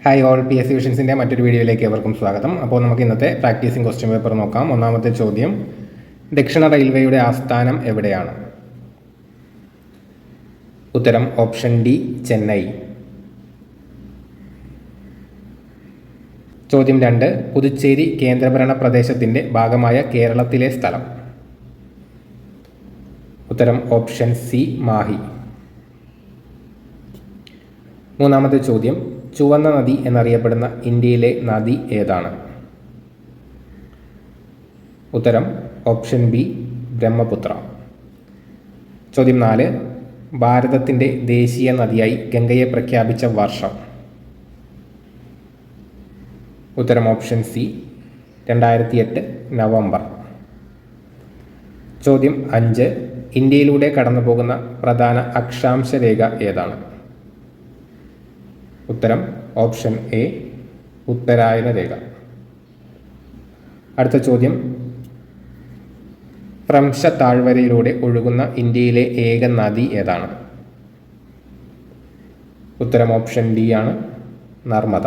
Hi all, P S C വിഷൻസിൻ്റെ മറ്റൊരു വീഡിയോയിലേക്ക് ഏവർക്കും സ്വാഗതം. അപ്പോൾ നമുക്ക് ഇന്നത്തെ പ്രാക്ടീസിംഗ് ക്വസ്റ്റ്യൻ പേപ്പർ നോക്കാം. ഒന്നാമത്തെ ചോദ്യം, ദക്ഷിണ റെയിൽവേയുടെ ആസ്ഥാനം എവിടെയാണ്? ഉത്തരം ഓപ്ഷൻ ഡി, ചെന്നൈ. ചോദ്യം 2, പുതുച്ചേരി കേന്ദ്രഭരണ പ്രദേശത്തിൻ്റെ ഭാഗമായ കേരളത്തിലെ സ്ഥലം. ഉത്തരം ഓപ്ഷൻ സി, മാഹി. മൂന്നാമത്തെ ചോദ്യം, ചുവന്ന നദി എന്നറിയപ്പെടുന്ന ഇന്ത്യയിലെ നദി ഏതാണ്? ഉത്തരം ഓപ്ഷൻ ബി, ബ്രഹ്മപുത്ര. ചോദ്യം 4, ഭാരതത്തിൻ്റെ ദേശീയ നദിയായി ഗംഗയെ പ്രഖ്യാപിച്ച വർഷം. ഉത്തരം ഓപ്ഷൻ സി, 2008 നവംബർ. ചോദ്യം 5, ഇന്ത്യയിലൂടെ കടന്നുപോകുന്ന പ്രധാന അക്ഷാംശ രേഖ ഏതാണ്? ഉത്തരം ഓപ്ഷൻ എ, ഉത്തരായന രേഖ. അടുത്ത ചോദ്യം, ഭ്രംശ താഴ്വരയിലൂടെ ഒഴുകുന്ന ഇന്ത്യയിലെ ഏക നദി ഏതാണ്? ഉത്തരം ഓപ്ഷൻ ഡി ആണ്, നർമ്മദ.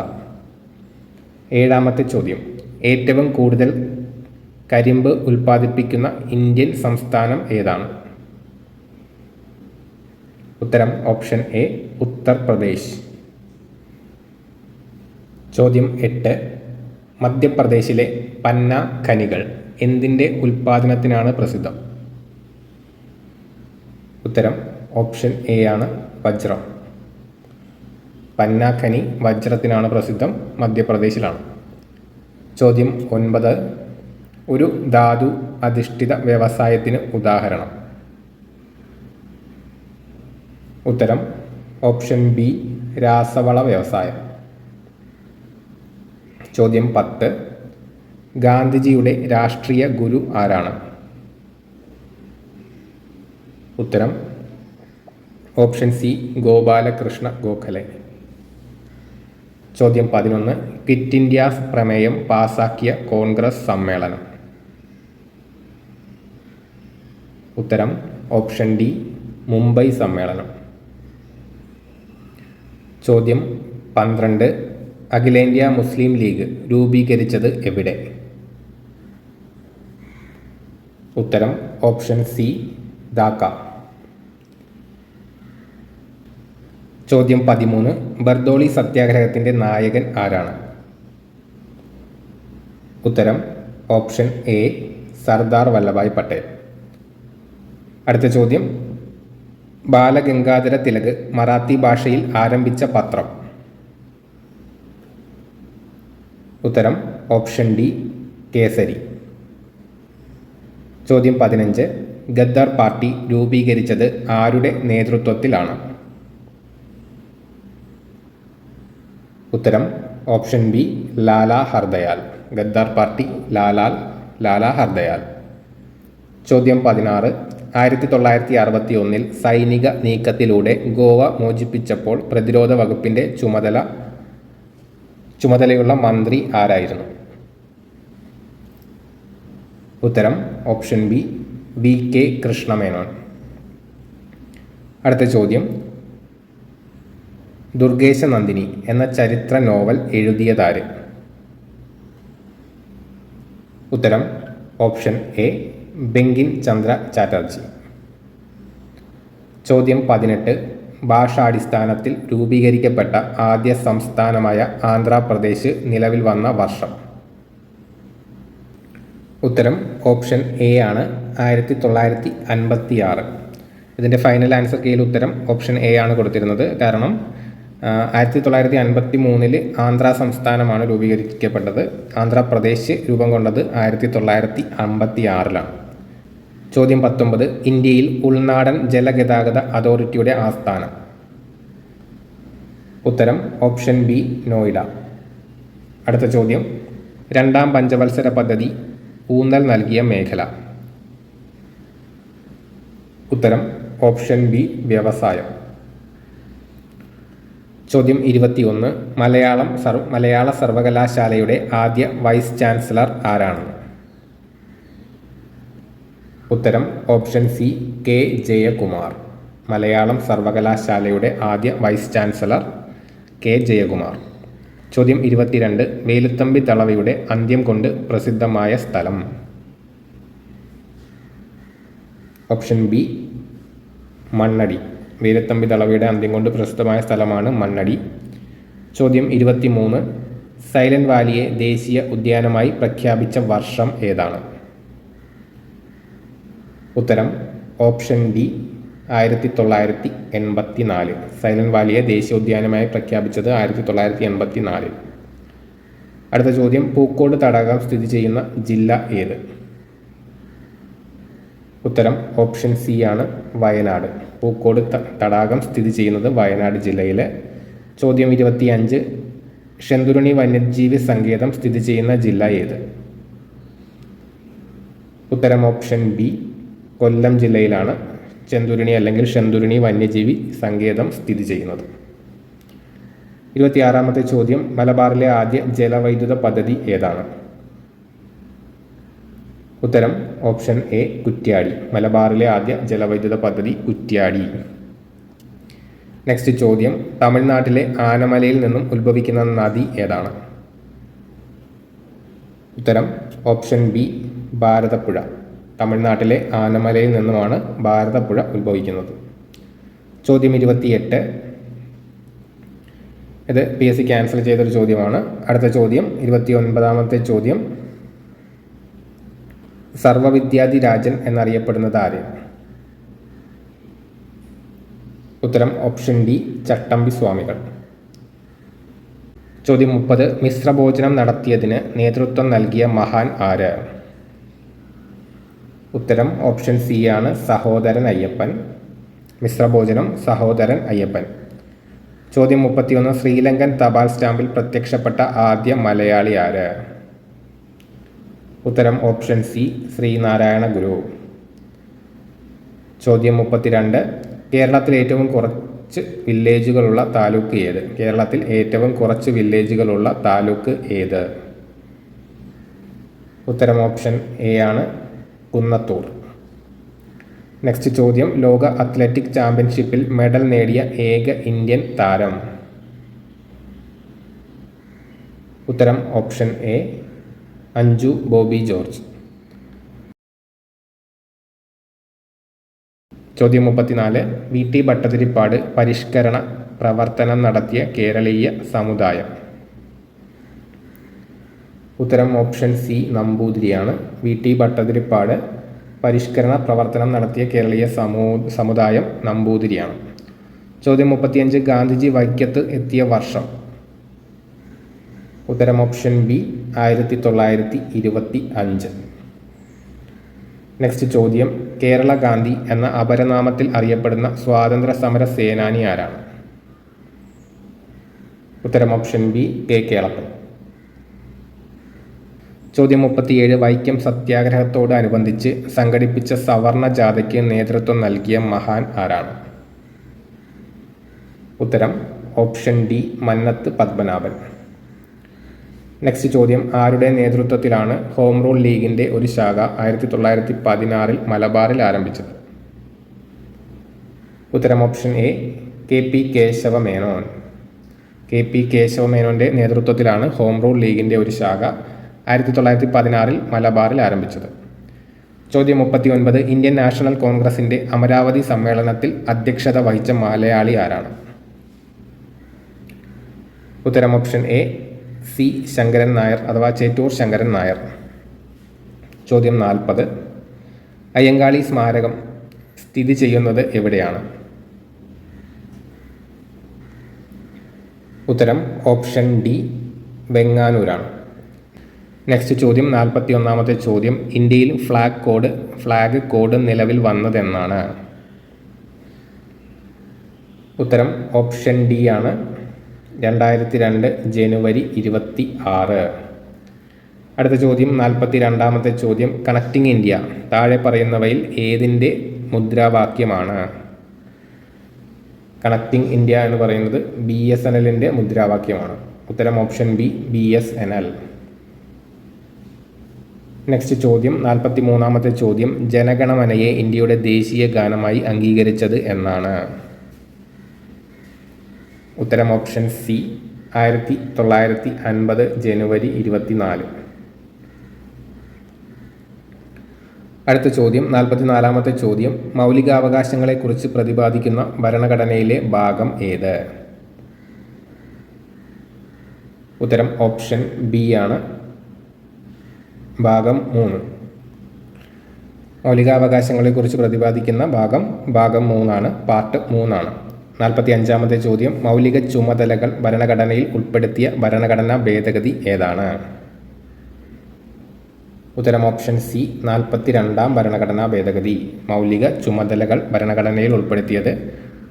7ാമത്തെ ചോദ്യം, ഏറ്റവും കൂടുതൽ കരിമ്പ് ഉൽപ്പാദിപ്പിക്കുന്ന ഇന്ത്യൻ സംസ്ഥാനം ഏതാണ്? ഉത്തരം ഓപ്ഷൻ എ, ഉത്തർപ്രദേശ്. ചോദ്യം 8, മധ്യപ്രദേശിലെ പന്ന ഖനികൾ എന്തിൻ്റെ ഉൽപ്പാദനത്തിനാണ് പ്രസിദ്ധം? ഉത്തരം ഓപ്ഷൻ എ ആണ്, വജ്രം. പന്ന ഖനി വജ്രത്തിനാണ് പ്രസിദ്ധം, മധ്യപ്രദേശിലാണ്. ചോദ്യം 9, ഒരു ധാതു അധിഷ്ഠിത വ്യവസായത്തിന് ഉദാഹരണം. ഉത്തരം ഓപ്ഷൻ ബി, രാസവള വ്യവസായം. ചോദ്യം 10, ഗാന്ധിജിയുടെ രാഷ്ട്രീയ ഗുരു ആരാണ്? ഉത്തരം ഓപ്ഷൻ സി, ഗോപാലകൃഷ്ണ ഗോഖലെ. ചോദ്യം 11, ക്വിറ്റ് ഇന്ത്യ പ്രമേയം പാസാക്കിയ കോൺഗ്രസ് സമ്മേളനം. ഉത്തരം ഓപ്ഷൻ ഡി, മുംബൈ സമ്മേളനം. ചോദ്യം 12, അഖിലേന്ത്യാ മുസ്ലിം ലീഗ് രൂപീകരിച്ചത് എവിടെ? ഉത്തരം ഓപ്ഷൻ സി, ധാക്ക. ചോദ്യം 13, ബർദോളി സത്യാഗ്രഹത്തിൻ്റെ നായകൻ ആരാണ്? ഉത്തരം ഓപ്ഷൻ എ, സർദാർ വല്ലഭായ് പട്ടേൽ. അടുത്ത ചോദ്യം, ബാലഗംഗാധര തിലക് മറാത്തി ഭാഷയിൽ ആരംഭിച്ച പത്രം. ഉത്തരം ഓപ്ഷൻ ഡി, കേസരി. ചോദ്യം 15, ഗദ്ദർ പാർട്ടി രൂപീകരിച്ചത് ആരുടെ നേതൃത്വത്തിലാണ്? ഉത്തരം ഓപ്ഷൻ ബി, ലാലാ ഹർദയാൽ. ഗദ്ദർ പാർട്ടി ലാലാ ഹർദയാൽ. ചോദ്യം 16, 1961 സൈനിക നീക്കത്തിലൂടെ ഗോവ മോചിപ്പിച്ചപ്പോൾ പ്രതിരോധ വകുപ്പിൻ്റെ ചുമതലയുള്ള മന്ത്രി ആരായിരുന്നു? ഉത്തരം ഓപ്ഷൻ ബി, വി.കെ. കൃഷ്ണമേനോൻ. അടുത്ത ചോദ്യം, ദുർഗേശ നന്ദിനി എന്ന ചരിത്ര നോവൽ എഴുതിയതാര്? ഉത്തരം ഓപ്ഷൻ എ, ബങ്കിം ചന്ദ്ര ചാറ്റർജി. ചോദ്യം 18, ഭാഷാടിസ്ഥാനത്തിൽ രൂപീകരിക്കപ്പെട്ട ആദ്യ സംസ്ഥാനമായ ആന്ധ്രാപ്രദേശ് നിലവിൽ വന്ന വർഷം. ഉത്തരം ഓപ്ഷൻ എ ആണ്, 1956. ഇതിൻ്റെ ഫൈനൽ ആൻസർ കീഴിൽ ഉത്തരം ഓപ്ഷൻ എ ആണ് കൊടുത്തിരുന്നത്. കാരണം 1953 ആന്ധ്ര സംസ്ഥാനമാണ് രൂപീകരിക്കപ്പെട്ടത്. ആന്ധ്രാപ്രദേശ് രൂപം കൊണ്ടത് 1956. ചോദ്യം 19, ഇന്ത്യയിൽ ഉൾനാടൻ ജലഗതാഗത അതോറിറ്റിയുടെ ആസ്ഥാനം. ഉത്തരം ഓപ്ഷൻ ബി, നോയിഡ. അടുത്ത ചോദ്യം, 2ാം പഞ്ചവത്സര പദ്ധതി ഊന്നൽ നൽകിയ മേഖല. ഉത്തരം ഓപ്ഷൻ ബി, വ്യവസായം. ചോദ്യം 21, മലയാള സർവകലാശാലയുടെ ആദ്യ വൈസ് ചാൻസലർ ആരാണ്? ഉത്തരം option C, K Jayakumar. Malayalam സർവകലാശാലയുടെ ആദ്യ വൈസ് ചാൻസലർ കെ ജയകുമാർ. ചോദ്യം 22. വേലുത്തമ്പി ദളവയുടെ അന്ത്യം കൊണ്ട് പ്രസിദ്ധമായ സ്ഥലം. Option B Mannadi. വേലുത്തമ്പി ദളവയുടെ അന്ത്യം കൊണ്ട് പ്രസിദ്ധമായ സ്ഥലമാണ് മണ്ണടി. ചോദ്യം 23. സൈലന്റ് വാലിയെ ദേശീയ ഉദ്യാനമായി പ്രഖ്യാപിച്ച വർഷം ഏതാണ്? ഉത്തരം ഓപ്ഷൻ ഡി 1984. സൈലന്റ് വാലിയെ ദേശീയോദ്യാനമായി പ്രഖ്യാപിച്ചത് 1984. അടുത്ത ചോദ്യം, പൂക്കോട് തടാകം സ്ഥിതി ചെയ്യുന്ന ജില്ല ഏത്? ഉത്തരം ഓപ്ഷൻ സി ആണ് വയനാട്. പൂക്കോട് തടാകം സ്ഥിതി ചെയ്യുന്നത് വയനാട് ജില്ലയിലെ. ചോദ്യം 25. ഷെന്തുരുണി വന്യജീവി സങ്കേതം സ്ഥിതി ചെയ്യുന്ന ജില്ല ഏത്? ഉത്തരം ഓപ്ഷൻ ബി കൊല്ലം ജില്ലയിലാണ് ചെന്തുരുണി അല്ലെങ്കിൽ ഷെന്തുരുണി വന്യജീവി സങ്കേതം സ്ഥിതി ചെയ്യുന്നത്. 26. ചോദ്യം, മലബാറിലെ ആദ്യ ജലവൈദ്യുത പദ്ധതി ഏതാണ്? ഉത്തരം ഓപ്ഷൻ എ കുറ്റ്യാടി. മലബാറിലെ ആദ്യ ജലവൈദ്യുത പദ്ധതി കുറ്റ്യാടി. നെക്സ്റ്റ് ചോദ്യം, തമിഴ്നാട്ടിലെ ആനമലയിൽ നിന്നും ഉത്ഭവിക്കുന്ന നദി ഏതാണ്? ഉത്തരം ഓപ്ഷൻ ബി ഭാരതപ്പുഴ. തമിഴ്നാട്ടിലെ ആനമലയിൽ നിന്നുമാണ് ഭാരതപ്പുഴ ഉത്ഭവിക്കുന്നത്. ചോദ്യം 28. ഇത് PSC ക്യാൻസൽ ചെയ്തൊരു ചോദ്യമാണ്. അടുത്ത ചോദ്യം 29. ചോദ്യം, സർവവിദ്യാധിരാജൻ എന്നറിയപ്പെടുന്നത് ആര്? ഉത്തരം ഓപ്ഷൻ ഡി ചട്ടമ്പി സ്വാമികൾ. ചോദ്യം 30. മിശ്രഭോജനം നടത്തിയതിന് നേതൃത്വം നൽകിയ മഹാൻ ആര്? ഉത്തരം ഓപ്ഷൻ സി ആണ് സഹോദരൻ അയ്യപ്പൻ. മിശ്രഭോജനം സഹോദരൻ അയ്യപ്പൻ. ചോദ്യം 31. ശ്രീലങ്കൻ തപാൽ സ്റ്റാമ്പിൽ പ്രത്യക്ഷപ്പെട്ട ആദ്യ മലയാളി ആര്? ഉത്തരം ഓപ്ഷൻ സി ശ്രീനാരായണ ഗുരു. ചോദ്യം 32. കേരളത്തിൽ ഏറ്റവും കുറച്ച് വില്ലേജുകളുള്ള താലൂക്ക് ഏത്? കേരളത്തിൽ ഏറ്റവും കുറച്ച് വില്ലേജുകളുള്ള താലൂക്ക് ഏത്? ഉത്തരം ഓപ്ഷൻ എ ആണ് കുന്നത്തൂർ. നെക്സ്റ്റ് ചോദ്യം, ലോക അത്ലറ്റിക് ചാമ്പ്യൻഷിപ്പിൽ മെഡൽ നേടിയ ഏക ഇന്ത്യൻ താരം? ഉത്തരം option A Anju Bobby George. ചോദ്യം 34. VT ഭട്ടതിരിപ്പാട് പരിഷ്കരണ പ്രവർത്തനം നടത്തിയ കേരളീയ സമുദായം? ഉത്തരം ഓപ്ഷൻ സി നമ്പൂതിരിയാണ്. VT ഭട്ടതിരിപ്പാട് പരിഷ്കരണ പ്രവർത്തനം നടത്തിയ കേരളീയ സമുദായം നമ്പൂതിരിയാണ്. ചോദ്യം 35. ഗാന്ധിജി വൈക്കത്ത് എത്തിയ വർഷം? ഉത്തരം ഓപ്ഷൻ ബി 1925. നെക്സ്റ്റ് ചോദ്യം, കേരള ഗാന്ധി എന്ന അപരനാമത്തിൽ അറിയപ്പെടുന്ന സ്വാതന്ത്ര്യ സമര സേനാനി ആരാണ്? ഉത്തരം ഓപ്ഷൻ ബി കെ കേളപ്പൻ. ചോദ്യം 37. വൈക്കം സത്യാഗ്രഹത്തോട് അനുബന്ധിച്ച് സംഘടിപ്പിച്ച സവർണ ജാഥയ്ക്ക് നേതൃത്വം നൽകിയ മഹാൻ ആരാണ്? ഉത്തരം option D Mannathu Padmanabhan. Next ചോദ്യം, ആരുടെ നേതൃത്വത്തിലാണ് ഹോം റൂൾ ലീഗിൻ്റെ ഒരു ശാഖ 1916 മലബാറിൽ ആരംഭിച്ചത്? ഉത്തരം option A KP Kesava Menon. KP കേശവമേനോൻ്റെ നേതൃത്വത്തിലാണ് ഹോം റൂൾ ലീഗിൻ്റെ ഒരു ശാഖ 1916 മലബാറിൽ ആരംഭിച്ചത്. ചോദ്യം 39. ഇന്ത്യൻ നാഷണൽ കോൺഗ്രസിൻ്റെ അമരാവതി സമ്മേളനത്തിൽ അധ്യക്ഷത വഹിച്ച മലയാളി ആരാണ്? ഉത്തരം option A C Sankaran Nair അഥവാ ചേറ്റൂർ ശങ്കരൻ നായർ. ചോദ്യം 40. അയ്യങ്കാളി സ്മാരകം സ്ഥിതി ചെയ്യുന്നത് എവിടെയാണ്? ഉത്തരം ഓപ്ഷൻ ഡി വെങ്ങാനൂരാണ്. നെക്സ്റ്റ് ചോദ്യം 41. ചോദ്യം, ഇന്ത്യയിൽ ഫ്ലാഗ് കോഡ് നിലവിൽ വന്നതെന്നാണ്? ഉത്തരം ഓപ്ഷൻ ഡി ആണ് 2002 ജനുവരി 26. അടുത്ത ചോദ്യം 42. ചോദ്യം, കണക്റ്റിംഗ് ഇന്ത്യ താഴെ പറയുന്നവയിൽ ഏതിൻ്റെ മുദ്രാവാക്യമാണ്? കണക്റ്റിംഗ് ഇന്ത്യ എന്ന് പറയുന്നത് BSNLൻ്റെ മുദ്രാവാക്യമാണ്. ഉത്തരം ഓപ്ഷൻ ബി BSNL. നെക്സ്റ്റ് ചോദ്യം 43. ചോദ്യം, ജനഗണമനയെ ഇന്ത്യയുടെ ദേശീയ ഗാനമായി അംഗീകരിച്ചത് എന്നാണ്? ഉത്തരം ഓപ്ഷൻ സി 1950 ജനുവരി 24. അടുത്ത ചോദ്യം 44-ാമത്തെ ചോദ്യം. മൗലികാവകാശങ്ങളെക്കുറിച്ച് പ്രതിപാദിക്കുന്ന ഭരണഘടനയിലെ ഭാഗം ഏത്? ഉത്തരം ഓപ്ഷൻ ബി ആണ്, ഭാഗം 3. മൗലികാവകാശങ്ങളെക്കുറിച്ച് പ്രതിപാദിക്കുന്ന ഭാഗം 3 പാർട്ട് 3. 45-ാമത്തെ ചോദ്യം. മൗലിക ചുമതലകൾ ഭരണഘടനയിൽ ഉൾപ്പെടുത്തിയ ഭരണഘടനാ ഭേദഗതി ഏതാണ്? ഉത്തരം ഓപ്ഷൻ സി 42-ാം ഭരണഘടനാ ഭേദഗതി. മൗലിക ചുമതലകൾ ഭരണഘടനയിൽ ഉൾപ്പെടുത്തിയത്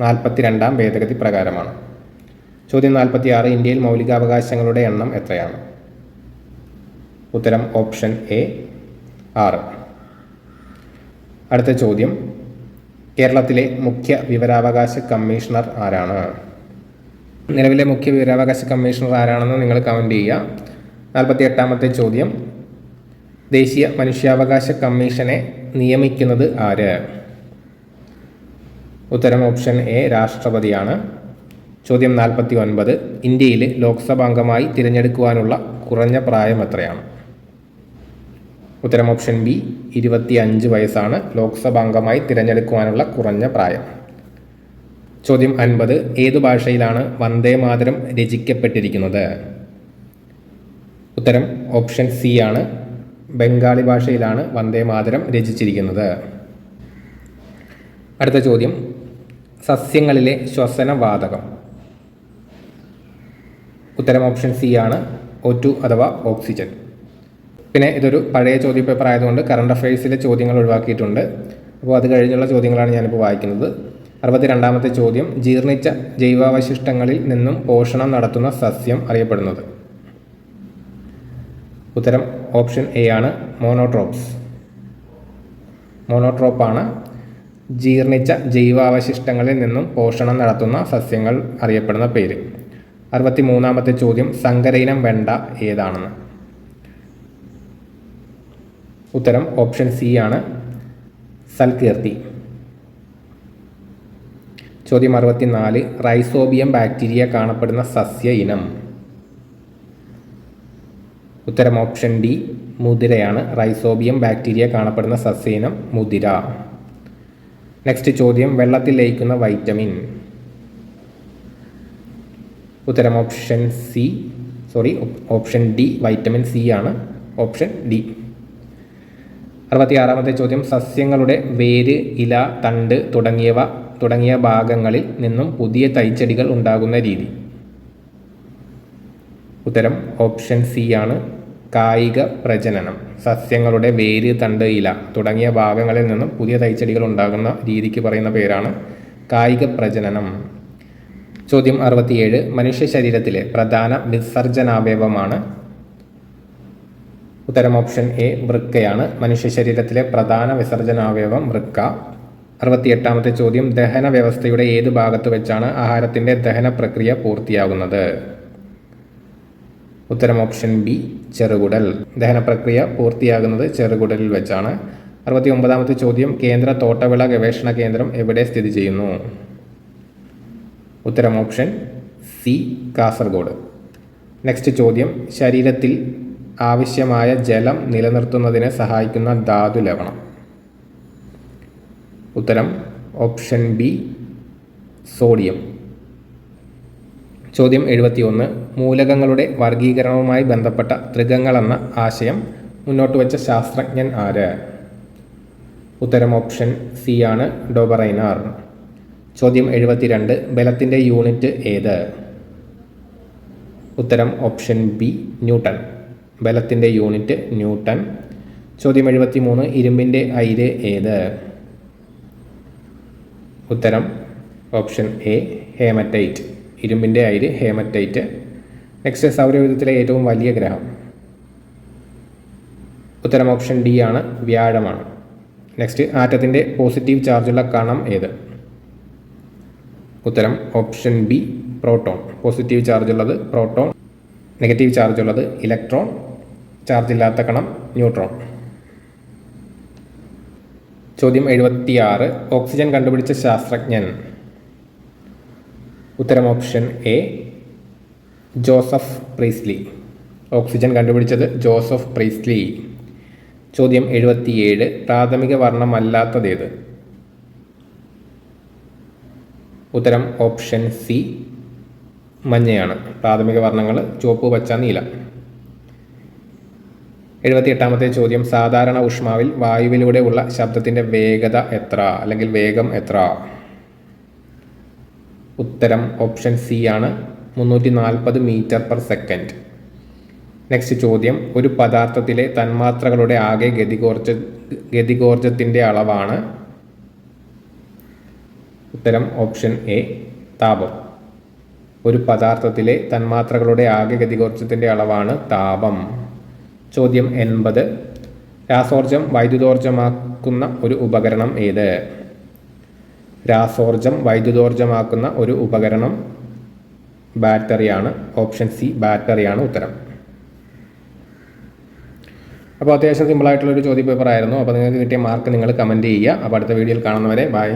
42-ാം ഭേദഗതി പ്രകാരമാണ്. ചോദ്യം 46. ഇന്ത്യയിൽ മൗലികാവകാശങ്ങളുടെ എണ്ണം എത്രയാണ്? ഉത്തരം ഓപ്ഷൻ എ 6. അടുത്ത ചോദ്യം. കേരളത്തിലെ മുഖ്യ വിവരാവകാശ കമ്മീഷണർ ആരാണ്? നിലവിലെ മുഖ്യ വിവരാവകാശ കമ്മീഷണർ ആരാണെന്ന് നിങ്ങൾ കമൻറ്റ് ചെയ്യുക. 48-ാമത്തെ ചോദ്യം. ദേശീയ മനുഷ്യാവകാശ കമ്മീഷനെ നിയമിക്കുന്നത് ആര്? ഉത്തരം ഓപ്ഷൻ എ രാഷ്ട്രപതിയാണ്. ചോദ്യം 49. ഇന്ത്യയിൽ ലോക്സഭാംഗമായി തിരഞ്ഞെടുക്കുവാനുള്ള കുറഞ്ഞ പ്രായം എത്രയാണ്? ഉത്തരം ഓപ്ഷൻ ബി 25 വയസ്സാണ് ലോക്സഭാംഗമായി തിരഞ്ഞെടുക്കുവാനുള്ള കുറഞ്ഞ പ്രായം. ചോദ്യം 50. ഏതു ഭാഷയിലാണ് വന്ദേമാതരം രചിക്കപ്പെട്ടിരിക്കുന്നത്? ഉത്തരം ഓപ്ഷൻ സി ആണ്, ബംഗാളി ഭാഷയിലാണ് വന്ദേമാതരം രചിച്ചിരിക്കുന്നത്. അടുത്ത ചോദ്യം. സസ്യങ്ങളിലെ ശ്വസനവാതകം? ഉത്തരം ഓപ്ഷൻ സി ആണ്, O2 അഥവാ ഓക്സിജൻ. പിന്നെ ഇതൊരു പഴയ ചോദ്യപേപ്പർ ആയതുകൊണ്ട് കറണ്ട് അഫയേഴ്സിലെ ചോദ്യങ്ങൾ ഒഴിവാക്കിയിട്ടുണ്ട്. അപ്പോൾ അത് കഴിഞ്ഞുള്ള ചോദ്യങ്ങളാണ് ഞാനിപ്പോൾ വായിക്കുന്നത്. 62-ാമത്തെ ചോദ്യം. ജീർണിച്ച ജൈവാവശിഷ്ടങ്ങളിൽ നിന്നും പോഷണം നടത്തുന്ന സസ്യം അറിയപ്പെടുന്നത്? ഉത്തരം ഓപ്ഷൻ എ ആണ്, മോണോട്രോപ്സ്. മോണോട്രോപ്പാണ് ജീർണിച്ച ജൈവാവശിഷ്ടങ്ങളിൽ നിന്നും പോഷണം നടത്തുന്ന സസ്യങ്ങൾ അറിയപ്പെടുന്ന പേര്. 63-ാമത്തെ ചോദ്യം. സങ്കരയിനം വെണ്ട ഏതാണെന്ന്? ഉത്തരം ഓപ്ഷൻ സി ആണ്, സൽകീർത്തി. ചോദ്യം 64. റൈസോബിയം ബാക്ടീരിയ കാണപ്പെടുന്ന സസ്യ ഇനം? ഉത്തരം ഓപ്ഷൻ ഡി മുതിരയാണ്. റൈസോബിയം ബാക്ടീരിയ കാണപ്പെടുന്ന സസ്യ ഇനം മുതിര. നെക്സ്റ്റ് ചോദ്യം. വെള്ളത്തിൽ ലയിക്കുന്ന വൈറ്റമിൻ? ഉത്തരം ഓപ്ഷൻ ഡി വൈറ്റമിൻ സി ആണ്, ഓപ്ഷൻ ഡി. 66-ാമത്തെ ചോദ്യം. സസ്യങ്ങളുടെ വേര്, ഇല, തണ്ട് തുടങ്ങിയ ഭാഗങ്ങളിൽ നിന്നും പുതിയ തൈച്ചെടികൾ ഉണ്ടാകുന്ന രീതി? ഉത്തരം ഓപ്ഷൻ സി ആണ്, കായിക പ്രജനനം. സസ്യങ്ങളുടെ വേര്, തണ്ട്, ഇല തുടങ്ങിയ ഭാഗങ്ങളിൽ നിന്നും പുതിയ തൈച്ചെടികൾ ഉണ്ടാകുന്ന രീതിക്ക് പറയുന്ന പേരാണ് കായിക പ്രജനനം. ചോദ്യം 67. മനുഷ്യ ശരീരത്തിലെ പ്രധാന വിസർജനാവയവമാണ്? ഉത്തരം ഓപ്ഷൻ എ വൃക്കയാണ്. മനുഷ്യ ശരീരത്തിലെ പ്രധാന വിസർജനാവയവം വൃക്ക. 68-ാമത്തെ ചോദ്യം. ദഹന വ്യവസ്ഥയുടെ ഏത് ഭാഗത്ത് വെച്ചാണ് ആഹാരത്തിൻ്റെ ദഹന പ്രക്രിയ പൂർത്തിയാകുന്നത്? ഉത്തരം ഓപ്ഷൻ ബി ചെറുകുടൽ. ദഹന പ്രക്രിയ പൂർത്തിയാകുന്നത് ചെറുകുടലിൽ വെച്ചാണ്. 69-ാമത്തെ ചോദ്യം. കേന്ദ്ര തോട്ടവിള ഗവേഷണ കേന്ദ്രം എവിടെ സ്ഥിതി ചെയ്യുന്നു? ഉത്തരം ഓപ്ഷൻ സി കാസർഗോഡ്. നെക്സ്റ്റ് ചോദ്യം. ശരീരത്തിൽ ആവശ്യമായ ജലം നിലനിർത്തുന്നതിനെ സഹായിക്കുന്ന ധാതു ലവണം? ഉത്തരം ഓപ്ഷൻ ബി സോഡിയം. ചോദ്യം 71. മൂലകങ്ങളുടെ വർഗീകരണവുമായി ബന്ധപ്പെട്ട ത്രികങ്ങൾ എന്ന ആശയം മുന്നോട്ട് വെച്ച ശാസ്ത്രജ്ഞൻ ആര്? ഉത്തരം ഓപ്ഷൻ സി ആണ്, ഡോബറൈനാർ. ചോദ്യം 72. ബലത്തിൻ്റെ യൂണിറ്റ് ഏത്? ഉത്തരം ഓപ്ഷൻ ബി ന്യൂട്ടൺ. ബലത്തിൻ്റെ യൂണിറ്റ് ന്യൂട്ടൺ. ചോദ്യം 73. ഇരുമ്പിൻ്റെ അയിര് ഏത്? ഉത്തരം ഓപ്ഷൻ എ ഹേമറ്റൈറ്റ്. ഇരുമ്പിൻ്റെ അയിര് ഹേമറ്റൈറ്റ്. നെക്സ്റ്റ്. സൗരയൂഥത്തിലെ ഏറ്റവും വലിയ ഗ്രഹം? ഉത്തരം ഓപ്ഷൻ ഡി ആണ്, വ്യാഴമാണ്. നെക്സ്റ്റ്. ആറ്റത്തിൻ്റെ പോസിറ്റീവ് ചാർജുള്ള കണം ഏത്? ഉത്തരം ഓപ്ഷൻ ബി പ്രോട്ടോൺ. പോസിറ്റീവ് ചാർജുള്ളത് പ്രോട്ടോൺ, നെഗറ്റീവ് ചാർജുള്ളത് ഇലക്ട്രോൺ, ചാർജില്ലാത്ത കണം ന്യൂട്രോൺ. ചോദ്യം 76. ഓക്സിജൻ കണ്ടുപിടിച്ച ശാസ്ത്രജ്ഞൻ? ഉത്തരം option A Joseph Priestley. Oxygen കണ്ടുപിടിച്ചത് ജോസഫ് പ്രീസ്ലി. ചോദ്യം 77. പ്രാഥമിക വർണ്ണമല്ലാത്തതേത്? ഉത്തരം ഓപ്ഷൻ സി മഞ്ഞയാണ്. പ്രാഥമിക വർണ്ണങ്ങൾ ചുവപ്പ്, പച്ച, നീല. 78ാമത്തെ ചോദ്യം. സാധാരണ ഊഷ്മാവിൽ വായുവിലൂടെ ഉള്ള ശബ്ദത്തിൻ്റെ വേഗത എത്ര അല്ലെങ്കിൽ വേഗം എത്ര? ഉത്തരം ഓപ്ഷൻ സി ആണ്, 340 മീറ്റർ പെർ സെക്കൻഡ്. നെക്സ്റ്റ് ചോദ്യം. ഒരു പദാർത്ഥത്തിലെ തന്മാത്രകളുടെ ആകെ ഗതികോർജത്തിൻ്റെ അളവാണ്? ഉത്തരം ഓപ്ഷൻ എ താപം. ഒരു പദാർത്ഥത്തിലെ തന്മാത്രകളുടെ ആകെ ഗതികോർജത്തിൻ്റെ അളവാണ് താപം. ചോദ്യം 80. രാസോർജം വൈദ്യുതോർജമാക്കുന്ന ഒരു ഉപകരണം ഏത്? രാസോർജം വൈദ്യുതോർജമാക്കുന്ന ഒരു ഉപകരണം ബാറ്ററിയാണ്. ഓപ്ഷൻ സി ബാറ്ററിയാണ് ഉത്തരം. അപ്പോൾ അത്യാവശ്യം സിമ്പിളായിട്ടുള്ളൊരു ചോദ്യ പേപ്പർ ആയിരുന്നു. അപ്പോൾ നിങ്ങൾക്ക് കിട്ടിയ മാർക്ക് നിങ്ങൾ കമൻറ്റ് ചെയ്യുക. അപ്പോൾ അടുത്ത വീഡിയോയിൽ കാണുന്നവരെ ബൈ.